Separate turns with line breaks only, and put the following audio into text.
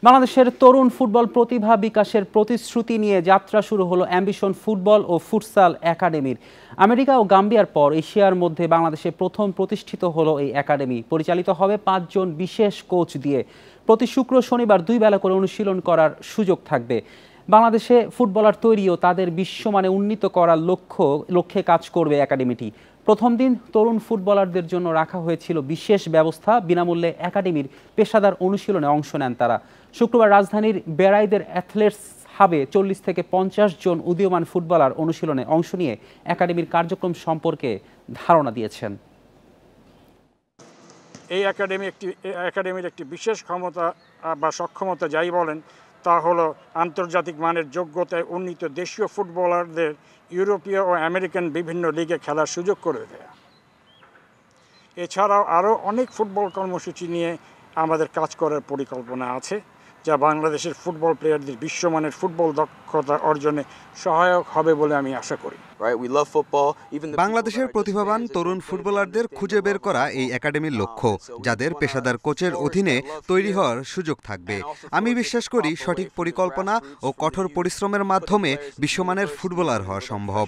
বাংলাদেশের তরুণ ফুটবল প্রতিভা বিকাশের প্রতিশ্রুতি নিয়ে যাত্রা শুরু হলো অ্যাম্বিশন ফুটবল ও ফুটসাল একাডেমির। আমেরিকা ও গাম্বিয়ার পর এশিয়ার মধ্যে বাংলাদেশে প্রথম প্রতিষ্ঠিত হলো এই একাডেমি। পরিচালিত হবে 5 জন বিশেষ কোচ দিয়ে। প্রতি শুক্র শনিবার 2 বেলা করে অনুশীলন করার সুযোগ থাকবে। বাংলাদেশে ফুটবলার তৈরি ও তাদের বিশ্বমানে উন্নীত করার লক্ষ্যে কাজ করবে একাডেমিটি। প্রথম দিন তরুণ ফুটবলারদের জন্য রাখা হয়েছিল বিশেষ ব্যবস্থা। বিনামূল্যে একাডেমির পেশাদার অনুশীলনে অংশ নেন তারা। শুক্রবার রাজধানীর বেড়াইদের অ্যাথলেটস হাবে 40 থেকে 50 জন উদীয়মান ফুটবলার অনুশীলনে অংশ নিয়ে একাডেমির কার্যক্রম সম্পর্কে ধারণা দিয়েছেন।
এই একাডেমির একটি বিশেষ ক্ষমতা বা সক্ষমতা যাই বলেন, তা হলো আন্তর্জাতিক মানের যোগ্যতায় উন্নীত দেশীয় ফুটবলারদের ইউরোপীয় ও আমেরিকান বিভিন্ন লিগে খেলার সুযোগ করে দেয়া। এছাড়াও আরও অনেক ফুটবল কর্মসূচি নিয়ে আমাদের কাজ করার পরিকল্পনা আছে, যা বাংলাদেশের ফুটবল প্লেয়ারদের বিশ্বমানের ফুটবল দক্ষতা অর্জনে সহায়ক হবে বলে আমি আশা করি।
বাংলাদেশের প্রতিভাবান তরুণ ফুটবলারদের খুঁজে বের করা এই একাডেমির লক্ষ্য, যাদের পেশাদার কোচের অধীনে তৈরি হওয়ার সুযোগ থাকবে। আমি বিশ্বাস করি সঠিক পরিকল্পনা ও কঠোর পরিশ্রমের মাধ্যমে বিশ্বমানের ফুটবলার হওয়া সম্ভব।